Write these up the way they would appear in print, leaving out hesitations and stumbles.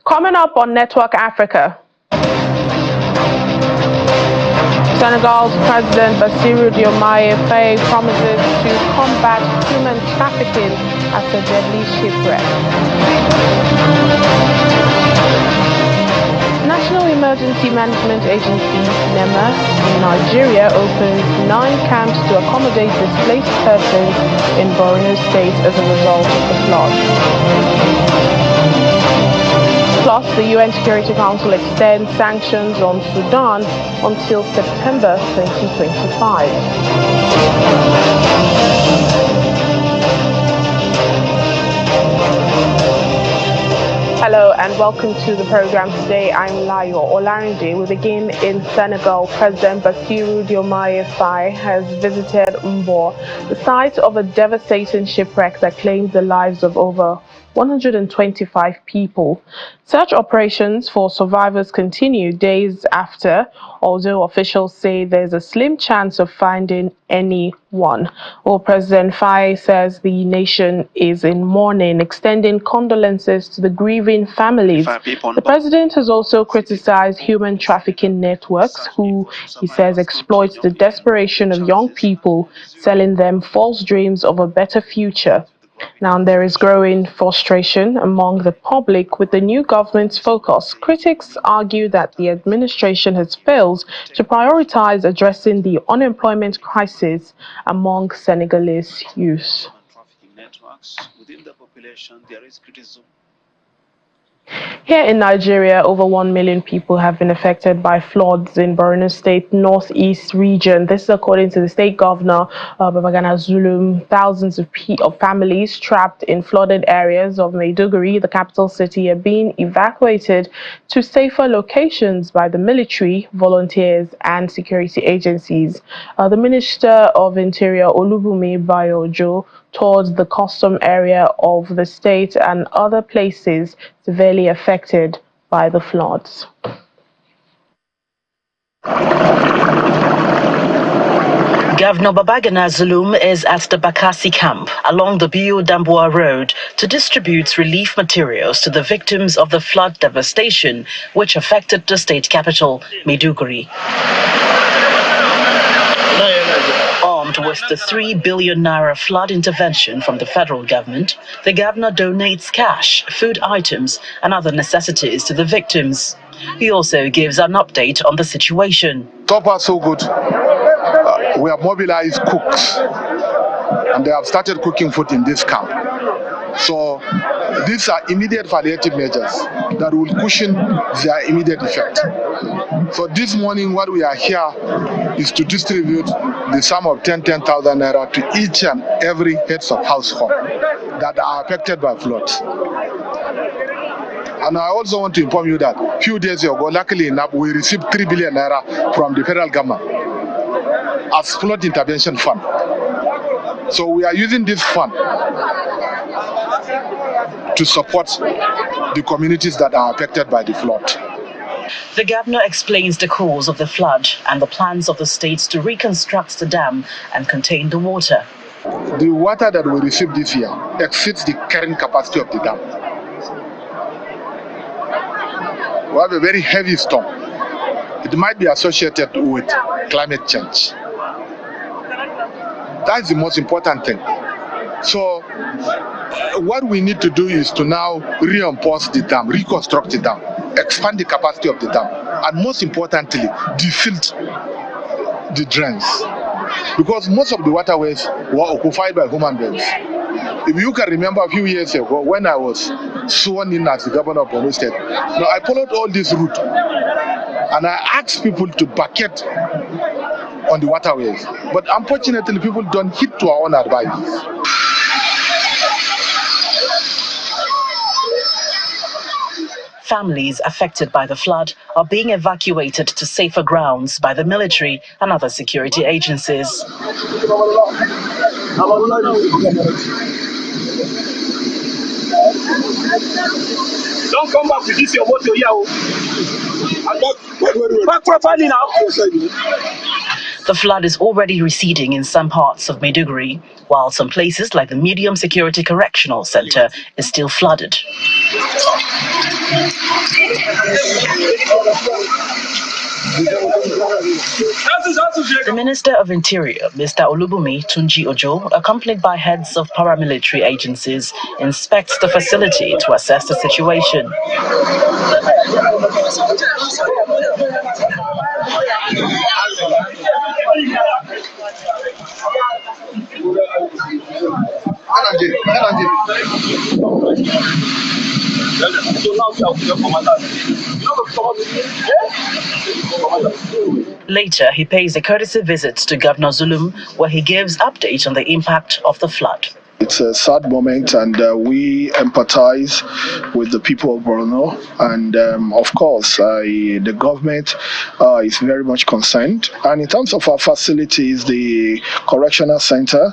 Coming up on Network Africa, Senegal's President Bassirou Diomaye Faye promises to combat human trafficking after deadly shipwreck. National Emergency Management Agency, NEMA, in Nigeria opens 9 camps to accommodate displaced persons in Borno State as a result of the flood. Plus, the UN Security Council extends sanctions on Sudan until September 2025. Hello and welcome to the program today. I'm Layo Olarinde. We begin in Senegal. President Bassirou Diomaye Faye has visited Mbo, the site of a devastating shipwreck that claimed the lives of over 125 people. Search operations for survivors continue days after, although officials say there's a slim chance of finding anyone. Well, President Faye says the nation is in mourning, extending condolences to the grieving families. The president has also criticized human trafficking networks, who, he says, exploit the desperation of young people, selling them false dreams of a better future. Now, there is growing frustration among the public with the new government's focus. Critics argue that the administration has failed to prioritize addressing the unemployment crisis among Senegalese youth. Here in Nigeria, over 1 million people have been affected by floods in Borno State northeast region. This is according to the state governor, Babagana Zulum. Thousands of families trapped in flooded areas of Maiduguri, the capital city, are being evacuated to safer locations by the military, volunteers, and security agencies. The Minister of Interior, Olubunmi Bayojo, toured the custom area of the state and other places severely affected by the floods. Governor Babagana Zulum is at the Bakassi camp along the Bio-Damboa road to distribute relief materials to the victims of the flood devastation which affected the state capital, Maiduguri. Armed with the 3 billion naira flood intervention from the federal government, the governor donates cash, food items, and other necessities to the victims. He also gives an update on the situation. So far, so good. We have mobilized cooks, and they have started cooking food in this camp. So these are immediate palliative measures that will cushion their immediate effect. So this morning, what we are here is to distribute the sum of 10,000 naira to each and every heads of household that are affected by floods. And I also want to inform you that a few days ago, luckily enough, we received 3 billion naira from the federal government as flood intervention fund. So we are using this fund to support the communities that are affected by the flood. The governor explains the cause of the flood and the plans of the state to reconstruct the dam and contain the water. The water that we received this year exceeds the carrying capacity of the dam. We have a very heavy storm. It might be associated with climate change. That's the most important thing. So what we need to do is to now reinforce the dam, reconstruct the dam, expand the capacity of the dam, and most importantly, defilt the drains. Because most of the waterways were occupied by human beings. If you can remember a few years ago when I was sworn in as the governor of Borno State, I followed all this route and I asked people to bucket on the waterways. But unfortunately, people don't heed to our own advice. Families affected by the flood are being evacuated to safer grounds by the military and other security agencies. Don't come back with this your motor here. Back properly now. The flood is already receding in some parts of Maiduguri, while some places like the Medium Security Correctional Center is still flooded. The Minister of Interior, Mr. Olubumi Tunji Ojo, accompanied by heads of paramilitary agencies, inspects the facility to assess the situation. Later, he pays a courtesy visit to Governor Zulum, where he gives updates on the impact of the flood. It's a sad moment, and we empathize with the people of Borno. And of course, the government is very much concerned. And in terms of our facilities, the correctional center,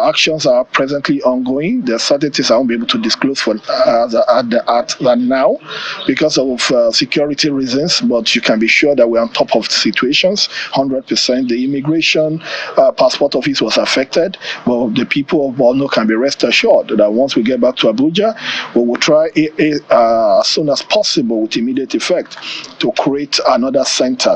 actions are presently ongoing. There are certain things I won't be able to disclose for at now because of security reasons, but you can be sure that we're on top of situations 100%. The immigration passport office was affected, but the people of Borno can be rest assured that once we get back to Abuja, we will try as soon as possible with immediate effect to create another center,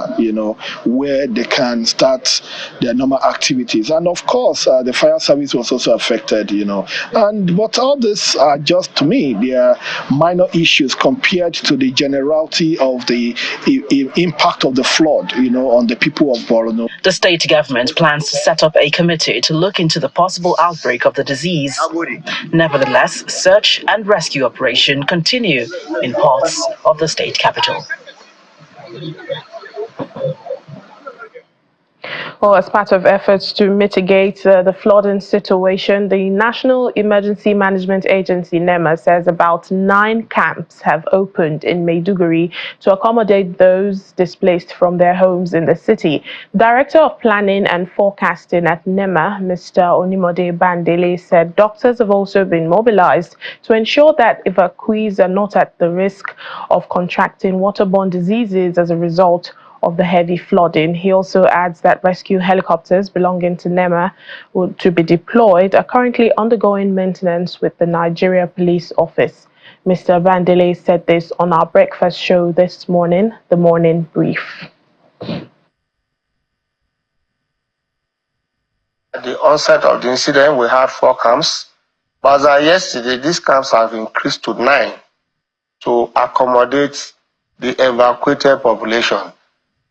where they can start their normal activities. And of course, the fire service was also affected, but all this are just, to me, they are minor issues compared to the generality of the impact of the flood, on the people of Borno. The state government plans to set up a committee to look into the possible outbreak of the disease. Nevertheless, search and rescue operation continue in parts of the state capital. Well, as part of efforts to mitigate the flooding situation, the National Emergency Management Agency, NEMA, says about 9 camps have opened in Maiduguri to accommodate those displaced from their homes in the city. Director of Planning and Forecasting at NEMA, Mr. Onimode Bandele, said doctors have also been mobilized to ensure that evacuees are not at the risk of contracting waterborne diseases as a result of the heavy flooding. He also adds that rescue helicopters belonging to NEMA to be deployed are currently undergoing maintenance with the Nigeria Police Office. Mr. Bandele said this on our breakfast show this morning, The Morning Brief. At the onset of the incident, we had 4 camps, but as of yesterday, these camps have increased to 9 to accommodate the evacuated population.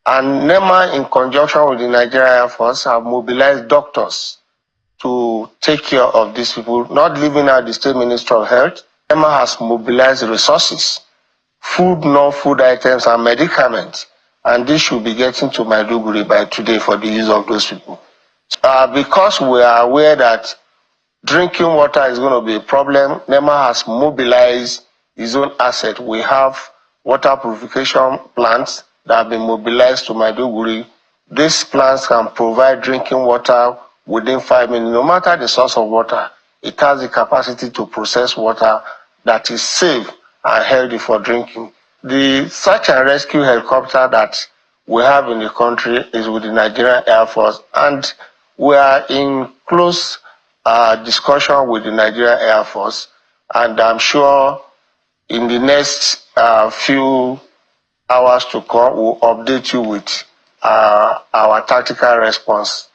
And NEMA, in conjunction with the Nigerian Air Force, have mobilized doctors to take care of these people, not leaving out the State Ministry of Health. NEMA has mobilized resources, food, non-food items, and medicaments, and this should be getting to Maiduguri by today for the use of those people. Because we are aware that drinking water is going to be a problem, NEMA has mobilized its own asset. We have water purification plants that have been mobilized to Maiduguri. These plants can provide drinking water within 5 minutes. No matter the source of water, it has the capacity to process water that is safe and healthy for drinking. The search and rescue helicopter that we have in the country is with the Nigerian Air Force, and we are in close discussion with the Nigerian Air Force, and I'm sure in the next few hours to come, we'll update you with our tactical response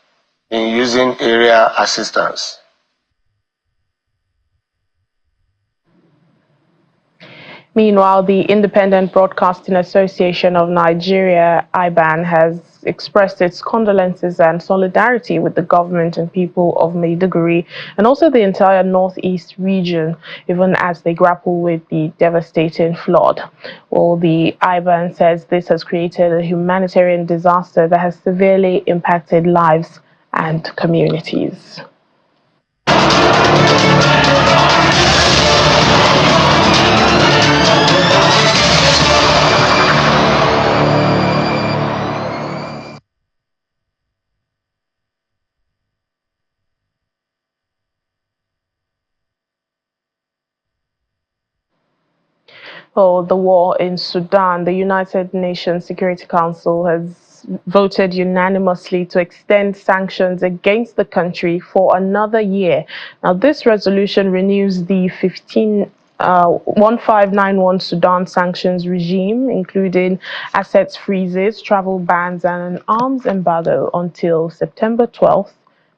in using area assistance. Meanwhile, the Independent Broadcasting Association of Nigeria, IBAN, has expressed its condolences and solidarity with the government and people of Maiduguri and also the entire northeast region, even as they grapple with the devastating flood. Well, the IBAN says this has created a humanitarian disaster that has severely impacted lives and communities. Oh, the war in Sudan. The United Nations Security Council has voted unanimously to extend sanctions against the country for another year. Now, this resolution renews the 15 1591 Sudan sanctions regime, including assets freezes, travel bans, and an arms embargo until September 12th,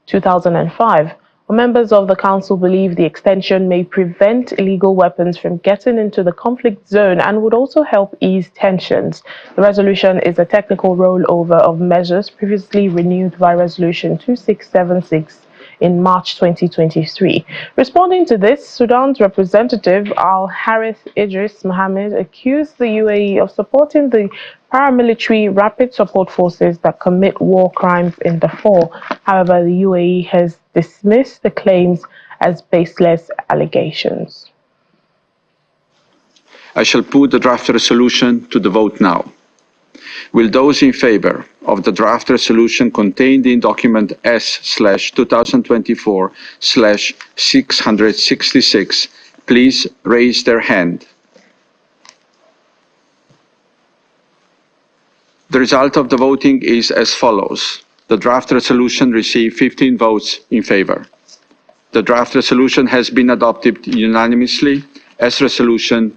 2005. Members of the council believe the extension may prevent illegal weapons from getting into the conflict zone and would also help ease tensions. The resolution is a technical rollover of measures previously renewed by Resolution 2676 in March 2023. Responding to this, Sudan's representative Al-Harith Idris Mohammed accused the UAE of supporting the paramilitary rapid support forces that commit war crimes in Darfur. However, the UAE has dismissed the claims as baseless allegations. I shall put the draft resolution to the vote now. Will those in favor of the draft resolution contained in document S/2024/666 please raise their hand? The result of the voting is as follows. The draft resolution received 15 votes in favor. The draft resolution has been adopted unanimously as Resolution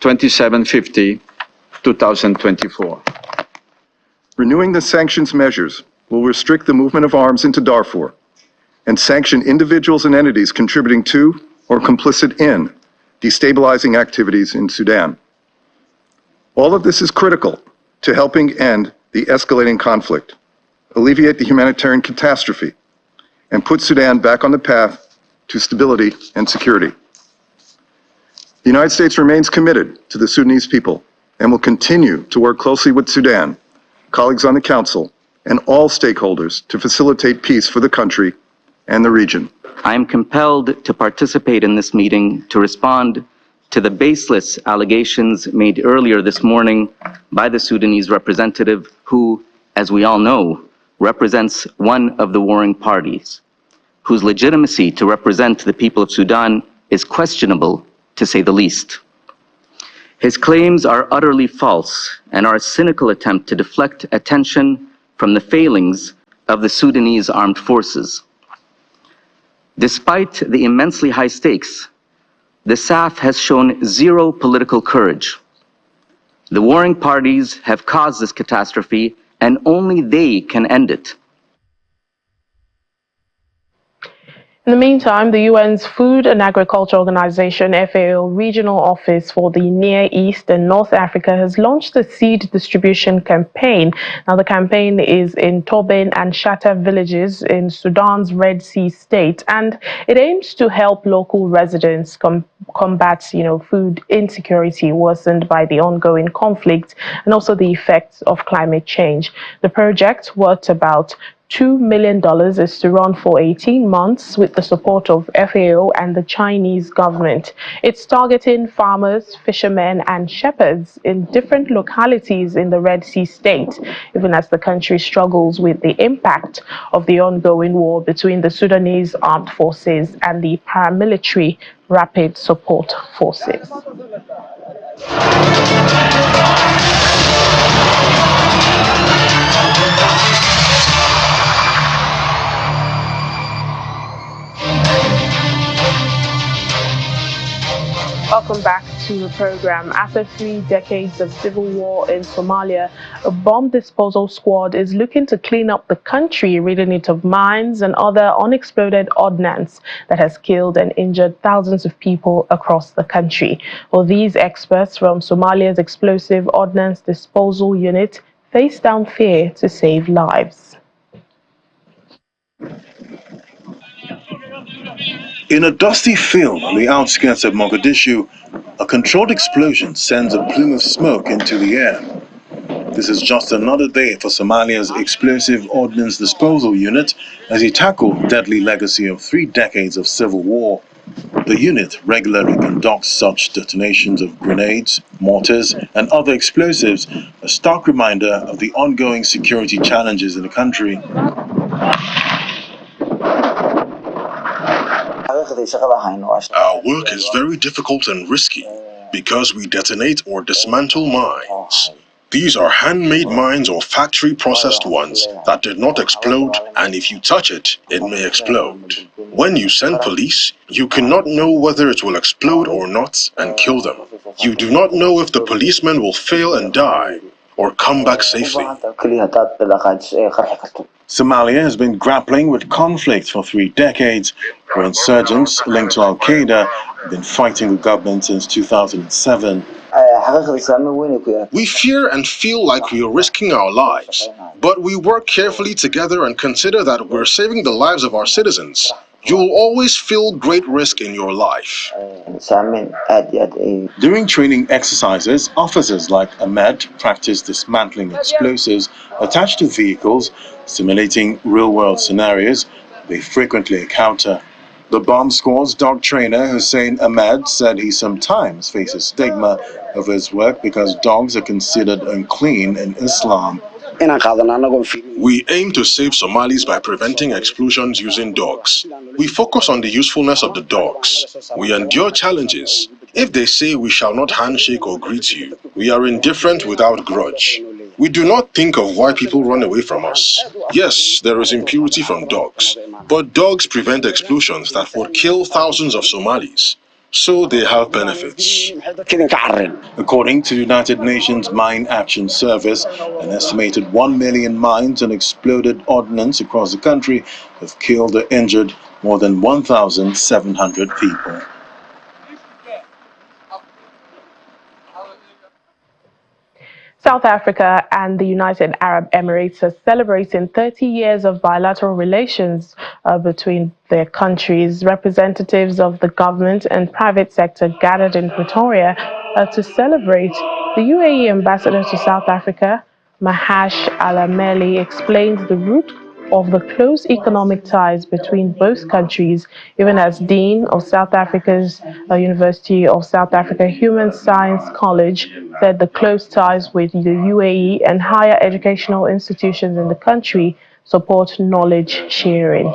2750/2024. Renewing the sanctions measures will restrict the movement of arms into Darfur and sanction individuals and entities contributing to or complicit in destabilizing activities in Sudan. All of this is critical to helping end the escalating conflict, alleviate the humanitarian catastrophe, and put Sudan back on the path to stability and security. The United States remains committed to the Sudanese people and will continue to work closely with Sudan, colleagues on the Council, and all stakeholders to facilitate peace for the country and the region. I am compelled to participate in this meeting to respond to the baseless allegations made earlier this morning by the Sudanese representative who, as we all know, represents one of the warring parties, whose legitimacy to represent the people of Sudan is questionable, to say the least. His claims are utterly false and are a cynical attempt to deflect attention from the failings of the Sudanese armed forces. Despite the immensely high stakes, the SAF has shown zero political courage. The warring parties have caused this catastrophe, and only they can end it. In the meantime, the UN's Food and Agriculture Organization, FAO, Regional Office for the Near East and North Africa has launched a seed distribution campaign. Now, the campaign is in Tobin and Shatta villages in Sudan's Red Sea state, and it aims to help local residents combat, food insecurity worsened by the ongoing conflict and also the effects of climate change. The project, worth about $2 million, is to run for 18 months with the support of FAO and the Chinese government. It's targeting farmers, fishermen, and shepherds in different localities in the Red Sea state, even as the country struggles with the impact of the ongoing war between the Sudanese armed forces and the paramilitary rapid support forces. Welcome back to the program. After 3 decades of civil war in Somalia, a bomb disposal squad is looking to clean up the country, ridding it of mines and other unexploded ordnance that has killed and injured thousands of people across the country. Well, these experts from Somalia's Explosive Ordnance Disposal Unit face down fear to save lives. In a dusty field on the outskirts of Mogadishu, a controlled explosion sends a plume of smoke into the air. This is just another day for Somalia's Explosive Ordnance Disposal Unit as he tackled deadly legacy of 3 decades of civil war. The unit regularly conducts such detonations of grenades, mortars, and other explosives, a stark reminder of the ongoing security challenges in the country. Our work is very difficult and risky because we detonate or dismantle mines. These are handmade mines or factory-processed ones that did not explode, and if you touch it, it may explode. When you send police, you cannot know whether it will explode or not and kill them. You do not know if the policemen will fail and die or come back safely. Somalia has been grappling with conflict for 3 decades, where insurgents linked to Al-Qaeda have been fighting the government since 2007. We fear and feel like we are risking our lives, but we work carefully together and consider that we're saving the lives of our citizens. You will always feel great risk in your life. During training exercises, officers like Ahmed practice dismantling explosives attached to vehicles, simulating real-world scenarios they frequently encounter. The bomb squad's dog trainer, Hussein Ahmed, said he sometimes faces stigma of his work because dogs are considered unclean in Islam. We aim to save Somalis by preventing explosions using dogs. We focus on the usefulness of the dogs. We endure challenges. If they say we shall not handshake or greet you, we are indifferent without grudge. We do not think of why people run away from us. Yes, there is impurity from dogs, but dogs prevent explosions that would kill thousands of Somalis. So they have benefits. According to the United Nations Mine Action Service, an estimated 1 million mines and exploded ordnance across the country have killed or injured more than 1,700 people. South Africa and the United Arab Emirates are celebrating 30 years of bilateral relations between their countries. Representatives of the government and private sector gathered in Pretoria to celebrate. The UAE ambassador to South Africa, Mahash Alameli, explained the root of the close economic ties between both countries, even as Dean of South Africa's University of South Africa Human Science College said the close ties with the UAE and higher educational institutions in the country support knowledge sharing.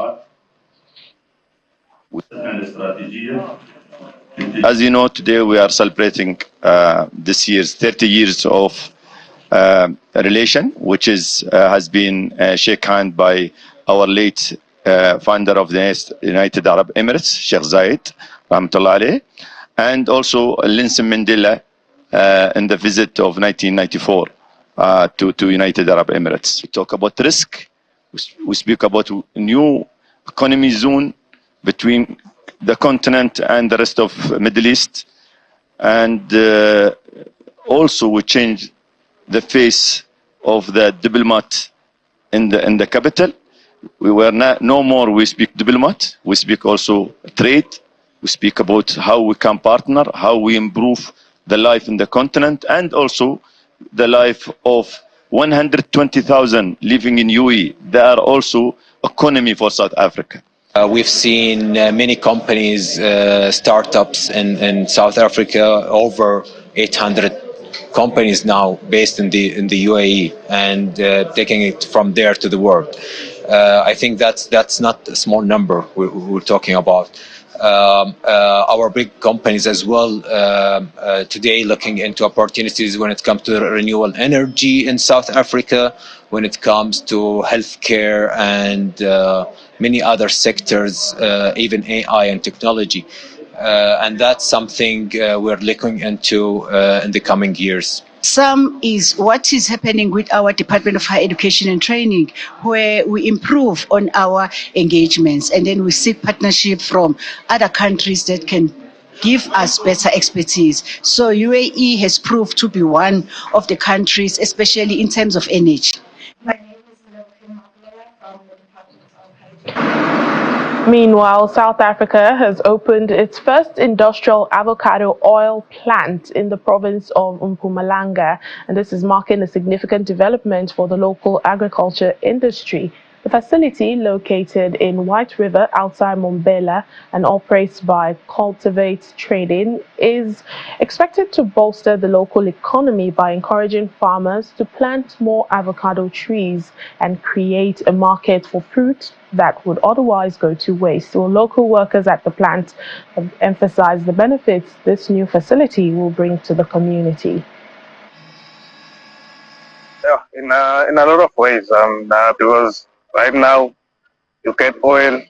As you know, today we are celebrating this year's 30 years of relation, which has been shaken hand by our late founder of the United Arab Emirates, Sheikh Zayed, Rahmatullah Alayh, and also Nelson Mandela in the visit of 1994 to United Arab Emirates. We talk about risk. We speak about new economy zone between the continent and the rest of Middle East, and also we change the face of the diplomat in the capital. We were no more we speak diplomat, we speak also trade, we speak about how we can partner, how we improve the life in the continent, and also the life of 120,000 living in UAE. They are also economy for South Africa. We've seen many companies, startups in South Africa, over 800 companies now based in the UAE, and taking it from there to the world. I think that's not a small number we're talking about. Our big companies as well today looking into opportunities when it comes to renewable energy in South Africa, when it comes to healthcare and many other sectors, even AI and technology. And that's something we're looking into in the coming years. Some is what is happening with our Department of Higher Education and Training, where we improve on our engagements and then we seek partnership from other countries that can give us better expertise. So UAE has proved to be one of the countries, especially in terms of energy. Meanwhile, South Africa has opened its first industrial avocado oil plant in the province of Mpumalanga, and this is marking a significant development for the local agriculture industry. The facility, located in White River outside Mbombela and operates by Cultivate Trading, is expected to bolster the local economy by encouraging farmers to plant more avocado trees and create a market for fruit that would otherwise go to waste. So local workers at the plant have emphasized the benefits this new facility will bring to the community. In a lot of ways, because right now you get oil,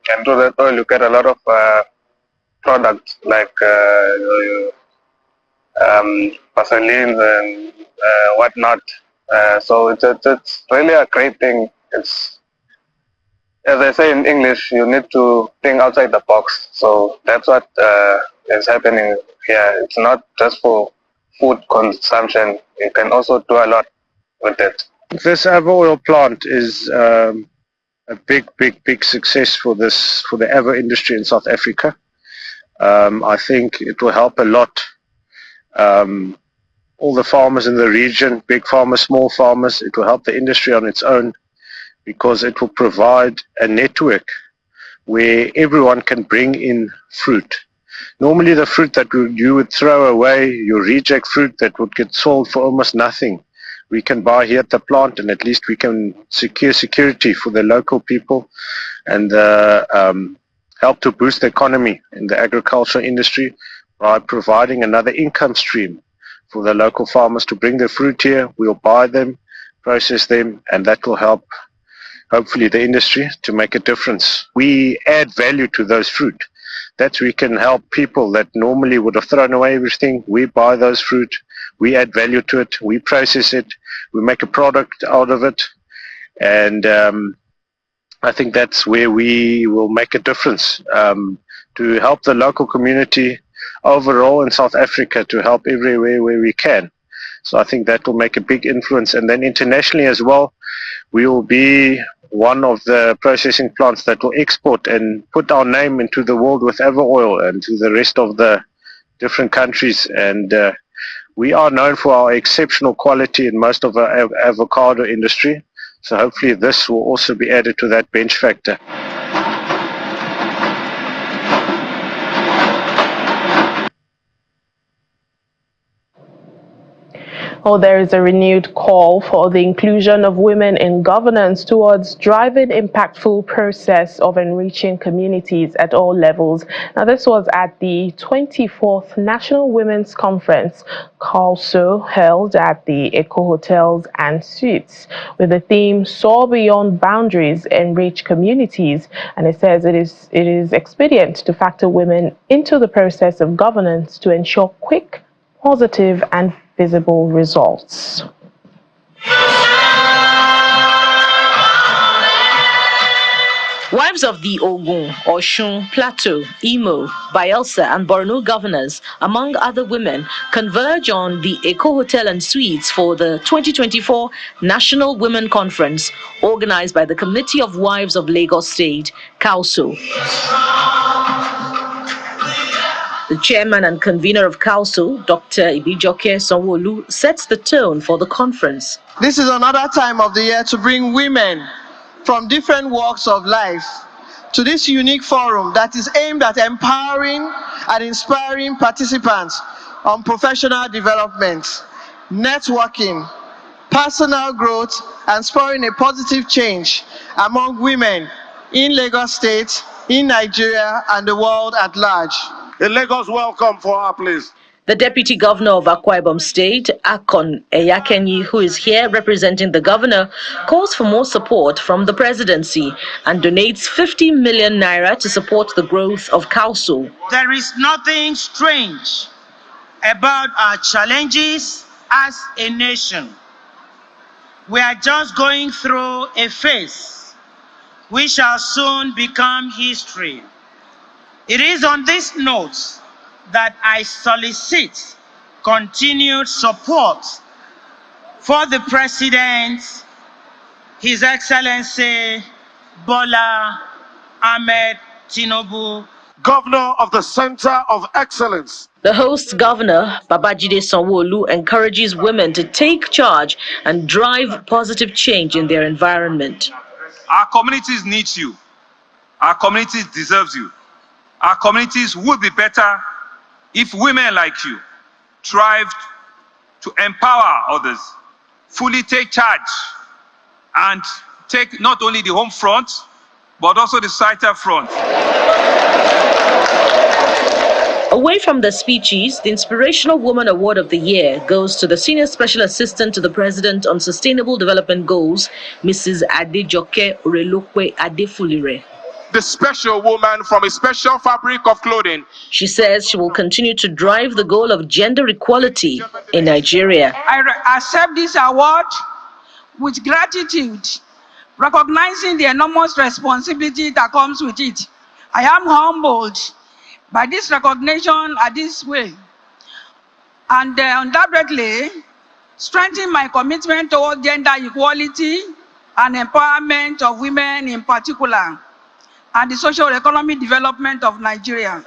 and through that oil you get a lot of products like vaselines and whatnot. So it's really a great thing. It's, as I say in English, you need to think outside the box. So that's what is happening here. It's not just for food consumption. You can also do a lot with it. This Avocado Oil plant is a big success for the avo industry in South Africa. I think it will help a lot. All the farmers in the region, big farmers, small farmers, it will help the industry on its own because it will provide a network where everyone can bring in fruit. Normally the fruit that you would throw away, your reject fruit that would get sold for almost nothing, we can buy here at the plant, and at least we can secure security for the local people and help to boost the economy in the agricultural industry by providing another income stream for the local farmers to bring their fruit here. We'll buy them, process them, and that will help hopefully the industry to make a difference. We add value to those fruit. That we can help people that normally would have thrown away everything. We buy those fruit, we add value to it, we process it, we make a product out of it, and I think that's where we will make a difference to help the local community overall in South Africa, to help everywhere where we can. So I think that will make a big influence, and then internationally as well, we will be one of the processing plants that will export and put our name into the world with Avocado Oil and to the rest of the different countries. And we are known for our exceptional quality in most of our avocado industry. So hopefully this will also be added to that bench factor. There is a renewed call for the inclusion of women in governance towards driving impactful process of enriching communities at all levels. Now, this was at the 24th National Women's Conference, also held at the Eco Hotels and Suites, with the theme "Soar Beyond Boundaries, Enrich Communities." And it says it is expedient to factor women into the process of governance to ensure quick, positive, and visible results. Wives of the Ogun, Oshun, Plateau, Imo, Bayelsa, and Borno governors, among other women, converge on the Eco Hotel and Suites for the 2024 National Women Conference, organized by the Committee of Wives of Lagos State, CAUSO. The chairman and convener of CAUSO, Dr. Ibijoke Sanwo-Olu, sets the tone for the conference. This is another time of the year to bring women from different walks of life to this unique forum that is aimed at empowering and inspiring participants on professional development, networking, personal growth, and spurring a positive change among women in Lagos State, in Nigeria, and the world at large. A Lagos welcome for our place. The Deputy Governor of Akwa Ibom State, Akon Eyakenyi, who is here representing the governor, calls for more support from the presidency and donates 50 million naira to support the growth of CAUSO. There is nothing strange about our challenges as a nation. We are just going through a phase. We shall soon become history. It is on this note that I solicit continued support for the President, His Excellency Bola Ahmed Tinubu, Governor of the Center of Excellence. The host governor, Babajide Sanwo-Olu, encourages women to take charge and drive positive change in their environment. Our communities need you. Our communities deserve you. Our communities would be better if women like you strive to empower others, fully take charge, and take not only the home front, but also the societal front. Away from the speeches, the Inspirational Woman Award of the Year goes to the Senior Special Assistant to the President on Sustainable Development Goals, Mrs. Adejoke Orelokwe Adefulire. The special woman from a special fabric of clothing. She says she will continue to drive the goal of gender equality in Nigeria. I accept this award with gratitude, recognizing the enormous responsibility that comes with it. I am humbled by this recognition at this way, and undoubtedly strengthen my commitment toward gender equality and empowerment of women in particular, and the socio-economic development of Nigeria.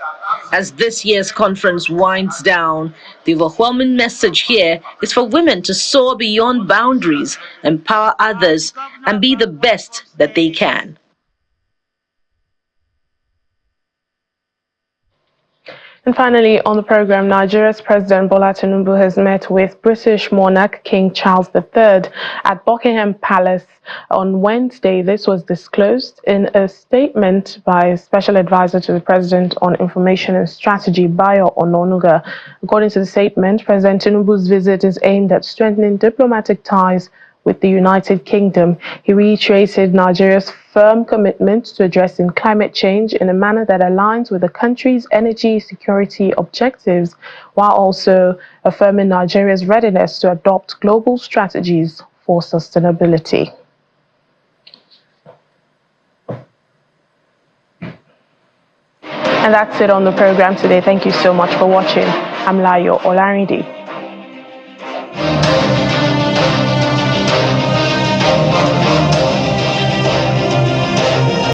As this year's conference winds down, the overwhelming message here is for women to soar beyond boundaries, empower others, and be the best that they can. And finally, on the program, Nigeria's President Bola Tinubu has met with British monarch King Charles III at Buckingham Palace on Wednesday. This was disclosed in a statement by Special Advisor to the President on Information and Strategy, Bayo Ononuga. According to the statement, President Tinubu's visit is aimed at strengthening diplomatic ties with the United Kingdom. He reiterated Nigeria's firm commitment to addressing climate change in a manner that aligns with the country's energy security objectives, while also affirming Nigeria's readiness to adopt global strategies for sustainability. And that's it on the program today. Thank you so much for watching. I'm Layo Olarinde.